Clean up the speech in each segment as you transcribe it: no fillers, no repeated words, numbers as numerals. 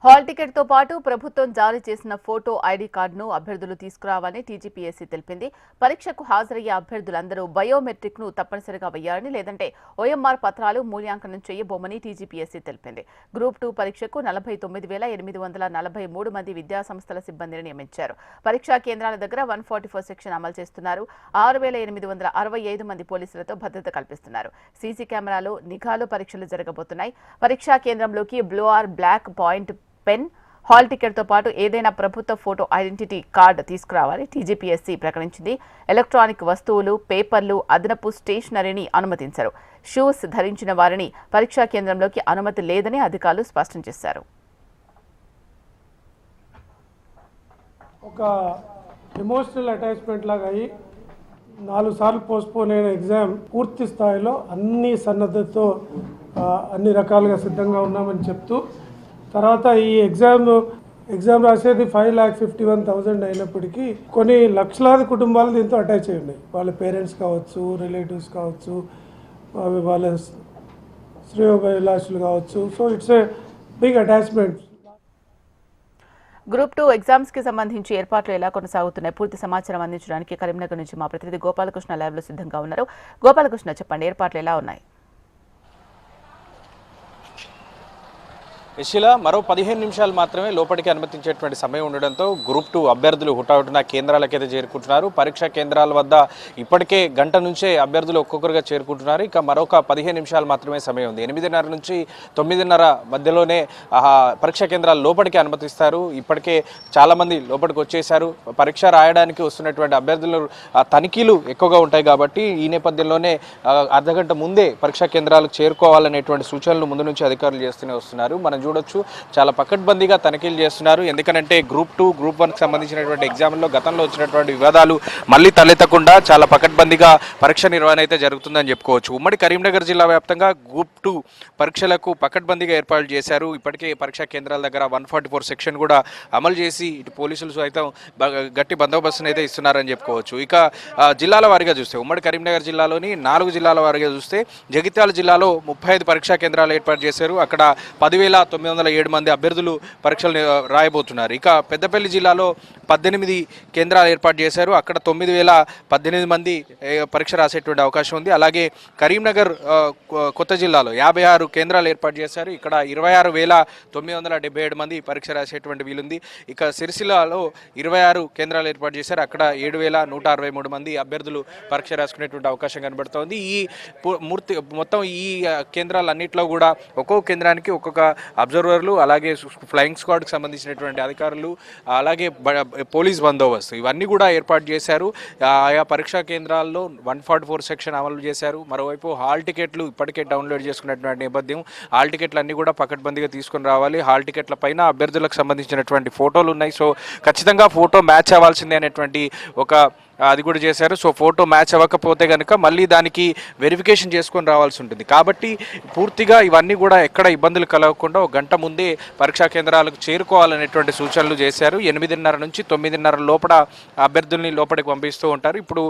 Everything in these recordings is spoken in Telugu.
హాల్ టికెట్ తో పాటు ప్రభుత్వం జారీ చేసిన ఫోటో ఐడి కార్డును అభ్యర్థులు తీసుకురావాలని టీజీపీఎస్సీ తెలిపింది. పరీక్షకు హాజరయ్యే అభ్యర్థులందరూ బయోమెట్రిక్ ను తప్పనిసరిగా వేయాలని, లేదంటే ఓఎంఆర్ పత్రాలు మూల్యాంకనం చేయబోమని టీజీపీఎస్సీ తెలిపింది. గ్రూప్ 2 పరీక్షకు 49,843 మంది విద్యాసంస్థల సిబ్బందిని నియమించారు. పరీక్షా కేంద్రాల దగ్గర 144 సెక్షన్ అమలు చేస్తున్నారు. 6,865 మంది పోలీసులతో భద్రత కల్పిస్తున్నారు. సీసీ కెమెరాలు, నిఘాలో పరీక్షలు జరగబోతున్నాయి. పరీక్షా కేంద్రంలోకి blue or black point pen, hall ticket తో పాటు ఏదైనా ప్రభుత్వ ఫోటో ఐడెంటిటీ కార్డు తీసుకురావాలి టీజీపీఎస్సీ ప్రకటించింది. ఎలక్ట్రానిక్ వస్తువులు, పేపర్లు, అదనపు స్టేషనరీని అనుమతించారు. షూస్ ధరించిన వారిని పరీక్షా కేంద్రంలోకి అనుమతి లేదని అధికారులు స్పష్టం చేశారు. ఒక ఎమోషనల్ అటాచ్మెంట్ లాగా అయ్యి 4 సార్లు పోస్ట్పోన్ అయిన ఎగ్జామ్ పూర్తి స్థాయిలో అన్ని సన్నద్ధతో అన్ని రకాలుగా సిద్ధంగా ఉన్నామని చెప్తూ, తర్వాత ఈ ఎగ్జామ్ రాసేది 5,51,000 అయినప్పటికీ కొన్ని లక్షలాది కుటుంబాలు దీంతో అటాచ్ అయి ఉన్నాయి. వాళ్ళ పేరెంట్స్ కావచ్చు, రిలేటివ్స్ కావచ్చు, వాళ్ళ శ్రేయోభిలాషులు కావచ్చు. So it's a big attachment. Group 2 exams కి సంబంధించి ఏర్పాట్లు ఎలా కొనసాగుతున్నాయి? పూర్తి సమాచారం అందించడానికి కరీంనగర్ నుంచి మా ప్రతినిధి గోపాలకృష్ణ లైవ్ లో సిద్ధంగా ఉన్నారు. గోపాలకృష్ణ, చెప్పండి, ఏర్పాట్లు ఎలా ఉన్నాయి? యశిల, మరో 15 నిమిషాలు మాత్రమే లోపలికి అనుమతించేటువంటి సమయం ఉండడంతో గ్రూప్ 2 అభ్యర్థులు హుటాహుటిన కేంద్రాలకైతే చేరుకుంటున్నారు. పరీక్షా కేంద్రాల వద్ద ఇప్పటికే గంట నుంచే అభ్యర్థులు ఒక్కొక్కరుగా చేరుకుంటున్నారు. ఇక మరొక 15 నిమిషాలు మాత్రమే సమయం ఉంది. 8:30 నుంచి 9:30 మధ్యలోనే పరీక్షా కేంద్రాలు లోపలికి అనుమతిస్తారు. ఇప్పటికే చాలామంది లోపలికి వచ్చేశారు. పరీక్ష రాయడానికి వస్తున్నటువంటి అభ్యర్థులు తనిఖీలు ఎక్కువగా ఉంటాయి కాబట్టి ఈ నేపథ్యంలోనే అర్ధగంట ముందే పరీక్షా కేంద్రాలకు చేరుకోవాలనేటువంటి సూచనలు ముందు నుంచి అధికారులు చేస్తూనే వస్తున్నారు. మనం చూడొచ్చు, చాలా పకడ్బందీగా తనిఖీలు చేస్తున్నారు. ఎందుకంటే గ్రూప్ 2, గ్రూప్ 1కి సంబంధించినటువంటి ఎగ్జామ్లో గతంలో వచ్చినటువంటి వివాదాలు మళ్ళీ తలెత్తకుండా చాలా పకడ్బందీగా పరీక్ష నిర్వహణ అయితే జరుగుతుందని చెప్పుకోవచ్చు. ఉమ్మడి కరీంనగర్ జిల్లా వ్యాప్తంగా గ్రూప్ 2 పరీక్షలకు పకడ్బందీగా ఏర్పాట్లు చేశారు. ఇప్పటికే పరీక్షా కేంద్రాల దగ్గర 144 సెక్షన్ కూడా అమలు చేసి ఇటు పోలీసులు సైతం గట్టి బందోబస్తును అయితే ఇస్తున్నారని చెప్పుకోవచ్చు. ఇక జిల్లాల వారీగా చూస్తే ఉమ్మడి కరీంనగర్ జిల్లాలోని 4 జిల్లాల వారీగా చూస్తే జగిత్యాల జిల్లాలో 35 పరీక్షా కేంద్రాలు ఏర్పాటు చేశారు. అక్కడ 10,907 మంది అభ్యర్థులు పరీక్షలు రాయబోతున్నారు. ఇక పెద్దపల్లి జిల్లాలో 18 కేంద్రాలు ఏర్పాటు చేశారు. అక్కడ 9,018 మంది పరీక్ష రాసేటువంటి అవకాశం ఉంది. అలాగే కరీంనగర్ కొత్త జిల్లాలో 56 కేంద్రాలు ఏర్పాటు చేశారు. ఇక్కడ 26,977 మంది పరీక్ష రాసేటువంటి వీలుంది. ఇక సిరిసిల్లలో 26 కేంద్రాలు ఏర్పాటు చేశారు. అక్కడ 7,163 మంది అభ్యర్థులు పరీక్ష రాసుకునేటువంటి అవకాశం కనబడుతోంది. మొత్తం ఈ కేంద్రాలన్నింటిలో కూడా ఒక్కో కేంద్రానికి ఒక్కొక్క అబ్జర్వర్లు, అలాగే ఫ్లయింగ్ స్క్వాడ్కి సంబంధించినటువంటి అధికారులు, అలాగే పోలీస్ బందోబస్తు ఇవన్నీ కూడా ఏర్పాటు చేశారు. ఆయా పరీక్షా కేంద్రాల్లో 144 సెక్షన్ అమలు చేశారు. మరోవైపు హాల్ టికెట్లు ఇప్పటికే డౌన్లోడ్ చేసుకున్నటువంటి నేపథ్యం, హాల్ టికెట్లు అన్నీ కూడా పకడ్బందీగా తీసుకుని రావాలి. హాల్ టికెట్ల పైన అభ్యర్థులకు సంబంధించినటువంటి ఫోటోలు ఉన్నాయి. సో ఖచ్చితంగా ఫోటో మ్యాచ్ అవ్వాల్సిందే అనేటువంటి ఒక అది కూడా చేశారు. సో ఫోటో మ్యాచ్ అవ్వకపోతే కనుక మళ్ళీ దానికి వెరిఫికేషన్ చేసుకొని రావాల్సి ఉంటుంది. కాబట్టి పూర్తిగా ఇవన్నీ కూడా ఎక్కడ ఇబ్బందులు కలగకుండా ఒక గంట ముందే పరీక్షా కేంద్రాలకు చేరుకోవాలనేటువంటి సూచనలు చేశారు. 8:30 నుంచి 9:30 లోపల అభ్యర్థుల్ని లోపలికి పంపిస్తూ ఉంటారు. ఇప్పుడు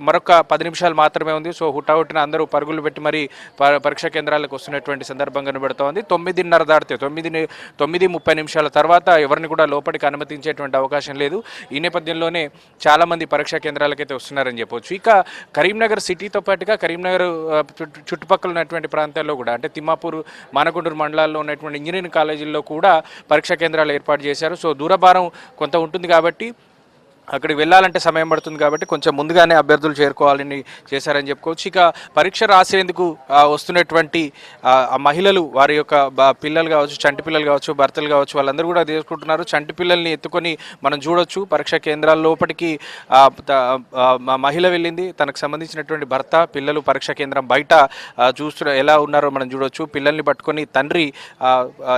మరొక 10 నిమిషాలు మాత్రమే ఉంది. సో హుటాహుటిన అందరూ పరుగులు పెట్టి మరి పరీక్షా కేంద్రాలకు వస్తున్నటువంటి సందర్భం కనబడుతోంది. 9:30 దాటితే 9:30 తర్వాత ఎవరిని కూడా లోపలికి అనుమతించేటువంటి అవకాశం లేదు. ఈ నేపథ్యంలోనే చాలామంది పరీక్షా కేంద్రాలకైతే వస్తున్నారని చెప్పొచ్చు. ఇక కరీంనగర్ సిటీతో పాటుగా కరీంనగర్ చుట్టుపక్కల ఉన్నటువంటి ప్రాంతాల్లో కూడా, అంటే తిమ్మాపూర్, మానకొండూరు మండలాల్లో ఉన్నటువంటి ఇంజనీరింగ్ కాలేజీల్లో కూడా పరీక్షా కేంద్రాలు ఏర్పాటు చేశారు. సో దూరభారం కొంత ఉంటుంది కాబట్టి అక్కడికి వెళ్ళాలంటే సమయం పడుతుంది కాబట్టి కొంచెం ముందుగానే అభ్యర్థులు చేరుకోవాలని చేశారని చెప్పుకోవచ్చు. ఇక పరీక్ష రాసేందుకు వస్తున్నటువంటి మహిళలు, వారి యొక్క పిల్లలు కావచ్చు, చంటి పిల్లలు కావచ్చు, భర్తలు కావచ్చు, వాళ్ళందరూ కూడా తీసుకుంటున్నారు. చంటి పిల్లల్ని ఎత్తుకొని మనం చూడొచ్చు. పరీక్షా కేంద్రాల లోపలికి మహిళ వెళ్ళింది. తనకు సంబంధించినటువంటి భర్త, పిల్లలు పరీక్షా కేంద్రం బయట ఎలా ఉన్నారో మనం చూడొచ్చు. పిల్లల్ని పట్టుకొని తండ్రి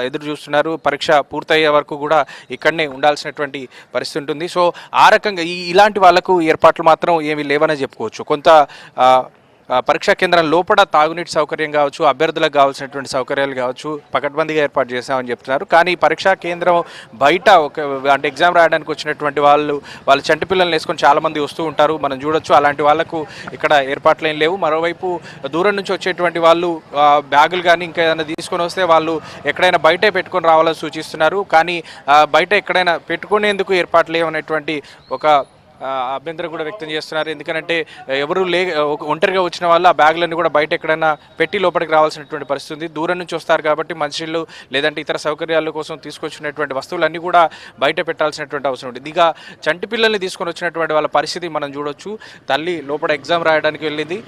ఎదురు చూస్తున్నారు. పరీక్ష పూర్తయ్యే వరకు కూడా ఇక్కడనే ఉండాల్సినటువంటి పరిస్థితి ఉంటుంది. సో రకంగా ఇలాంటి వాళ్ళకు ఏర్పాట్లు మాత్రం ఏమీ లేవనే చెప్పుకోవచ్చు. కొంత పరీక్షా కేంద్రం లోపల తాగునీటి సౌకర్యం కావచ్చు, అభ్యర్థులకు కావాల్సినటువంటి సౌకర్యాలు కావచ్చు పకడ్బందీగా ఏర్పాటు చేశామని చెప్తున్నారు. కానీ పరీక్షా కేంద్రం బయట అంటే ఎగ్జామ్ రాయడానికి వచ్చినటువంటి వాళ్ళ చంటి పిల్లల్ని వేసుకొని చాలామంది వస్తూ ఉంటారు, మనం చూడొచ్చు. అలాంటి వాళ్ళకు ఇక్కడ ఏర్పాట్లు ఏం లేవు. మరోవైపు దూరం నుంచి వచ్చేటువంటి వాళ్ళు బ్యాగులు కానీ ఇంకా ఏదైనా తీసుకొని వస్తే వాళ్ళు ఎక్కడైనా బయటే పెట్టుకొని రావాలని సూచిస్తున్నారు. కానీ బయట ఎక్కడైనా పెట్టుకునేందుకు ఏర్పాట్లు లేవనేటువంటి ఒక అభ్యంతరం కూడా వ్యక్తం చేస్తున్నారు. ఎందుకంటే ఎవరు ఒంటరిగా వచ్చిన వాళ్ళు ఆ బ్యాగులన్నీ కూడా బయట ఎక్కడైనా పెట్టి లోపలికి రావాల్సినటువంటి పరిస్థితి ఉంది. దూరం నుంచి వస్తారు కాబట్టి మంచినీళ్ళు లేదంటే ఇతర సౌకర్యాల కోసం తీసుకొచ్చినటువంటి వస్తువులన్నీ కూడా బయట పెట్టాల్సినటువంటి అవసరం ఉంది. ఇక చంటి పిల్లల్ని తీసుకొని వచ్చినటువంటి వాళ్ళ పరిస్థితి మనం చూడొచ్చు. తల్లి లోపల ఎగ్జామ్ రాయడానికి వెళ్ళింది,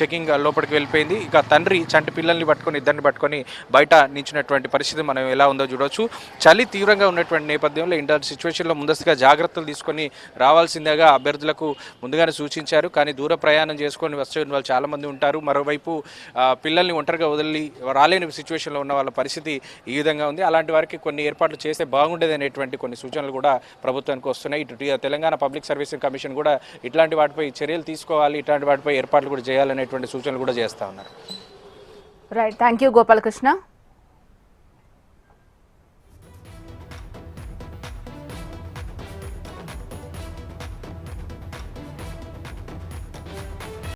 చెకింగ్ లోపలికి వెళ్ళిపోయింది. ఇక తండ్రి చంటి పిల్లల్ని పట్టుకొని ఇద్దరిని పట్టుకొని బయట నించినటువంటి పరిస్థితి మనం ఎలా ఉందో చూడొచ్చు. చలి తీవ్రంగా ఉన్నటువంటి నేపథ్యంలో ఇంటర్ సిచ్యువేషన్లో ముందస్తుగా జాగ్రత్తలు తీసుకొని రావాల్సిందిగా అభ్యర్థులకు ముందుగానే సూచించారు. కానీ దూర ప్రయాణం చేసుకొని వచ్చే వాళ్ళు చాలామంది ఉంటారు. మరోవైపు పిల్లల్ని ఒంటరిగా వదిలి రాలేని సిచ్యువేషన్లో ఉన్న వాళ్ళ పరిస్థితి ఈ విధంగా ఉంది. అలాంటి వారికి కొన్ని ఏర్పాట్లు చేస్తే బాగుండేది అనేటువంటి కొన్ని సూచనలు కూడా ప్రభుత్వానికి వస్తున్నాయి. ఇటు తెలంగాణ పబ్లిక్ సర్వీసింగ్ కమిషన్ కూడా ఇట్లాంటి వాటిపై చర్యలు తీసుకోవాలి, ఇట్లాంటి వాటిపై ఏర్పాట్లు కూడా చేయాలనేటువంటి సూచనలు కూడా చేస్తూ ఉన్నారు. Right, thank you Gopalakrishna.